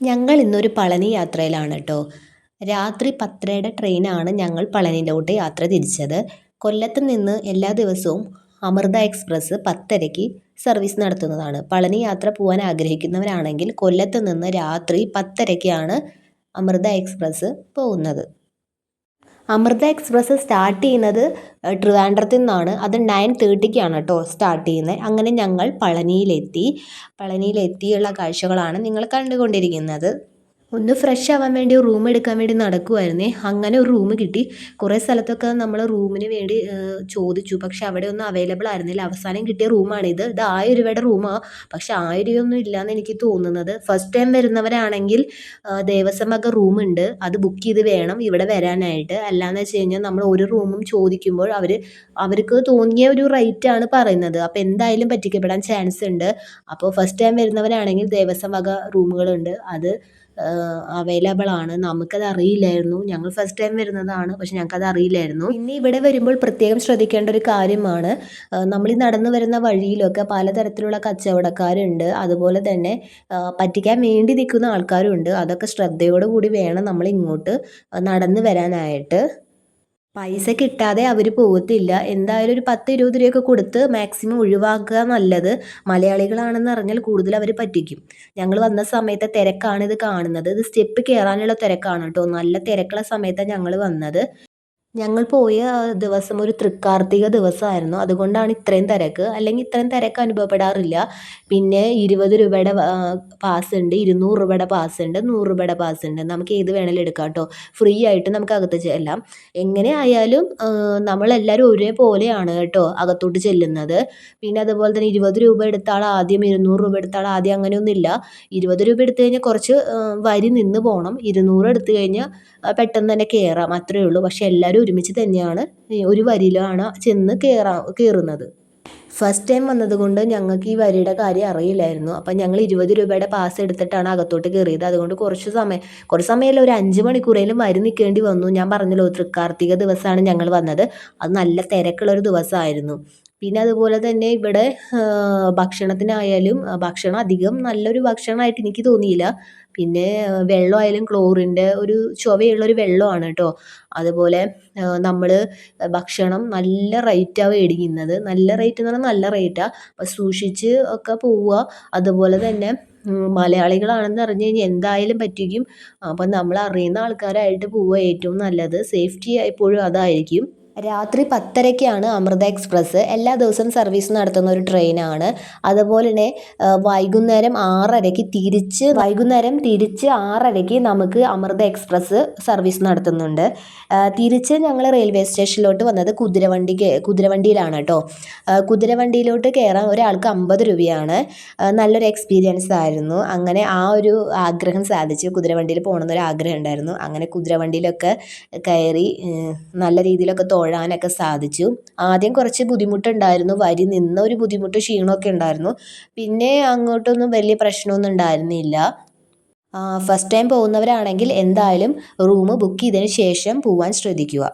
ഞങ്ങൾ ഇന്നൊരു പളനി യാത്രയിലാണ് കേട്ടോ. രാത്രി 10:30യുടെ ട്രെയിനാണ് ഞങ്ങൾ പളനിയിലോട്ട് യാത്ര തിരിച്ചത്. കൊല്ലത്ത് നിന്ന് എല്ലാ ദിവസവും അമൃത എക്സ്പ്രസ് 10:30ക്ക് സർവീസ് നടത്തുന്നതാണ്. പളനി യാത്ര പോകാൻ ആഗ്രഹിക്കുന്നവരാണെങ്കിൽ കൊല്ലത്ത് നിന്ന് രാത്രി 10:30ക്കാണ് അമൃത എക്സ്പ്രസ് പോകുന്നത്. അമൃത എക്സ്പ്രസ് സ്റ്റാർട്ട് ചെയ്യുന്നത് ട്രിവാൻഡ്രത്തിൽ നിന്നാണ്. അത് 9:30ക്കാണ് കേട്ടോ സ്റ്റാർട്ട് ചെയ്യുന്നത്. അങ്ങനെ ഞങ്ങൾ പളനിയിലെത്തിയുള്ള കാഴ്ചകളാണ് നിങ്ങൾ കണ്ടുകൊണ്ടിരിക്കുന്നത്. ഒന്ന് ഫ്രഷ് ആവാൻ വേണ്ടി റൂം എടുക്കാൻ വേണ്ടി നടക്കുമായിരുന്നേ. അങ്ങനെ ഒരു റൂം കിട്ടി. കുറേ സ്ഥലത്തൊക്കെ നമ്മൾ റൂമിന് വേണ്ടി ചോദിച്ചു, പക്ഷെ അവിടെ ഒന്നും അവൈലബിൾ ആയിരുന്നില്ല. അവസാനം കിട്ടിയ റൂമാണിത്. ഇത് 1000 രൂപയുടെ റൂമാണ്, പക്ഷെ 1000 രൂപയൊന്നും ഇല്ലയെന്ന് എനിക്ക് തോന്നുന്നത്. ഫസ്റ്റ് ടൈം വരുന്നവരാണെങ്കിൽ ദേവസ്വം വക റൂമുണ്ട്, അത് ബുക്ക് ചെയ്ത് വേണം ഇവിടെ വരാനായിട്ട്. അല്ലാന്ന് വെച്ച് കഴിഞ്ഞാൽ നമ്മൾ ഒരു റൂമും ചോദിക്കുമ്പോൾ അവർക്ക് തോന്നിയ ഒരു റേറ്റാണ് പറയുന്നത്. അപ്പോൾ എന്തായാലും പറ്റിക്കപ്പെടാൻ ചാൻസ് ഉണ്ട്. അപ്പോൾ ഫസ്റ്റ് ടൈം വരുന്നവരാണെങ്കിൽ ദേവസ്വം വക റൂമുകളുണ്ട്, അത് അവൈലബിൾ ആണ്. നമുക്കത് അറിയില്ലായിരുന്നു. ഞങ്ങൾ ഫസ്റ്റ് ടൈം വരുന്നതാണ്, പക്ഷെ ഞങ്ങൾക്കത് അറിയില്ലായിരുന്നു. പിന്നെ ഇവിടെ വരുമ്പോൾ പ്രത്യേകം ശ്രദ്ധിക്കേണ്ട ഒരു കാര്യമാണ്, നമ്മൾ ഈ നടന്നു വരുന്ന വഴിയിലൊക്കെ പലതരത്തിലുള്ള കച്ചവടക്കാരുണ്ട്. അതുപോലെ തന്നെ പറ്റിക്കാൻ വേണ്ടി നിൽക്കുന്ന ആൾക്കാരുണ്ട്. അതൊക്കെ ശ്രദ്ധയോടു കൂടി വേണം നമ്മൾ ഇങ്ങോട്ട് നടന്നു വരാനായിട്ട്. പൈസ കിട്ടാതെ അവർ പോകത്തില്ല. എന്തായാലും ഒരു 10-20 രൂപയൊക്കെ കൊടുത്ത് മാക്സിമം ഒഴിവാക്കുക നല്ലത്. മലയാളികളാണെന്ന് അറിഞ്ഞാൽ കൂടുതൽ അവർ പറ്റിക്കും. ഞങ്ങൾ വന്ന സമയത്തെ തിരക്കാണ് ഇത് കാണുന്നത്. ഇത് സ്റ്റെപ്പ് കയറാനുള്ള തിരക്കാണ് കേട്ടോ. നല്ല തിരക്കുള്ള സമയത്താണ് ഞങ്ങൾ വന്നത്. ഞങ്ങൾ പോയ ദിവസം ഒരു തൃക്കാർത്തിക ദിവസമായിരുന്നു, അതുകൊണ്ടാണ് ഇത്രയും തിരക്ക്. അല്ലെങ്കിൽ ഇത്രയും തിരക്ക് അനുഭവപ്പെടാറില്ല. പിന്നെ 20 രൂപയുടെ പാസ് ഉണ്ട്, 200 രൂപയുടെ പാസ് ഉണ്ട്, 100 രൂപയുടെ പാസ് ഉണ്ട്. നമുക്ക് ഏത് വേണേലും എടുക്കാം കേട്ടോ. ഫ്രീ ആയിട്ട് നമുക്ക് അകത്ത് ചെല്ലാം. എങ്ങനെ ആയാലും നമ്മളെല്ലാവരും ഒരേപോലെയാണ് കേട്ടോ അകത്തോട്ട് ചെല്ലുന്നത്. പിന്നെ അതുപോലെ തന്നെ 20 രൂപ എടുത്ത ആൾ ആദ്യം, 200 രൂപ എടുത്ത ആൾ ആദ്യം, അങ്ങനെയൊന്നുമില്ല. 20 രൂപ എടുത്തു കഴിഞ്ഞാൽ കുറച്ച് വരി നിന്ന് പോകണം. 200 എടുത്തു കഴിഞ്ഞാൽ പെട്ടെന്ന് തന്നെ കയറാം, അത്രയേ ഉള്ളൂ. പക്ഷെ എല്ലാവരും ഒരുമിച്ച് തന്നെയാണ് ഒരു വരിയിലാണ് ചെന്ന് കയറുന്നത്. ഫസ്റ്റ് ടൈം വന്നതുകൊണ്ട് ഞങ്ങൾക്ക് ഈ വരിയുടെ കാര്യം അറിയില്ലായിരുന്നു. അപ്പം ഞങ്ങൾ 20 രൂപയുടെ പാസ് എടുത്തിട്ടാണ് അകത്തോട്ട് കയറിയത്. അതുകൊണ്ട് കുറച്ച് സമയമല്ല, ഒരു 5 മണിക്കൂറേലും വരി നിൽക്കേണ്ടി വന്നു. ഞാൻ പറഞ്ഞല്ലോ, തൃക്കാർത്തിക ദിവസമാണ് ഞങ്ങൾ വന്നത്. അത് നല്ല തിരക്കുള്ളൊരു ദിവസമായിരുന്നു. പിന്നെ അതുപോലെ തന്നെ ഇവിടെ ഭക്ഷണത്തിനായാലും ഭക്ഷണം അധികം നല്ലൊരു ഭക്ഷണമായിട്ട് എനിക്ക് തോന്നിയില്ല. പിന്നെ വെള്ളമായാലും ക്ലോറിൻ്റെ ഒരു ചുവയുള്ളൊരു വെള്ളമാണ് കേട്ടോ. അതുപോലെ നമ്മൾ ഭക്ഷണം നല്ല റേറ്റാണ് മേടിക്കുന്നത്. നല്ല റേറ്റ് എന്ന് പറഞ്ഞാൽ നല്ല റേറ്റാണ്. അപ്പോൾ സൂക്ഷിച്ച് ഒക്കെ പോവുക. അതുപോലെ തന്നെ മലയാളികളാണെന്ന് അറിഞ്ഞു കഴിഞ്ഞാൽ എന്തായാലും പറ്റിക്കും. അപ്പം നമ്മൾ അറിയുന്ന ആൾക്കാരായിട്ട് പോവുക ഏറ്റവും നല്ലത്. സേഫ്റ്റി എപ്പോഴും അതായിരിക്കും. രാത്രി 10:30ക്കാണ് അമൃത എക്സ്പ്രസ്. എല്ലാ ദിവസവും സർവീസ് നടത്തുന്ന ഒരു ട്രെയിനാണ്. അതുപോലെ തന്നെ വൈകുന്നേരം തിരിച്ച് 6:30ക്ക് നമുക്ക് അമൃത എക്സ്പ്രസ് സർവീസ് നടത്തുന്നുണ്ട്. തിരിച്ച് ഞങ്ങൾ റെയിൽവേ സ്റ്റേഷനിലോട്ട് വന്നത് കുതിരവണ്ടിയിലാണ് കേട്ടോ. കുതിരവണ്ടിയിലോട്ട് കയറാൻ ഒരാൾക്ക് 50 രൂപയാണ്. നല്ലൊരു എക്സ്പീരിയൻസ് ആയിരുന്നു. അങ്ങനെ ആ ഒരു ആഗ്രഹം സാധിച്ചു. കുതിരവണ്ടിയിൽ പോകണമെന്നൊരു ആഗ്രഹം ഉണ്ടായിരുന്നു. അങ്ങനെ കുതിരവണ്ടിയിലൊക്കെ കയറി നല്ല രീതിയിലൊക്കെ തൊഴാനൊക്കെ സാധിച്ചു. ആദ്യം കുറച്ച് ബുദ്ധിമുട്ടുണ്ടായിരുന്നു, വരി നിന്ന ഒരു ബുദ്ധിമുട്ട്, ക്ഷീണമൊക്കെ ഉണ്ടായിരുന്നു. പിന്നെ അങ്ങോട്ടൊന്നും വലിയ പ്രശ്നമൊന്നും ഉണ്ടായിരുന്നില്ല. ഫസ്റ്റ് ടൈം പോകുന്നവരാണെങ്കിൽ എന്തായാലും റൂം ബുക്ക് ചെയ്തതിന് ശേഷം പോവാൻ ശ്രദ്ധിക്കുക.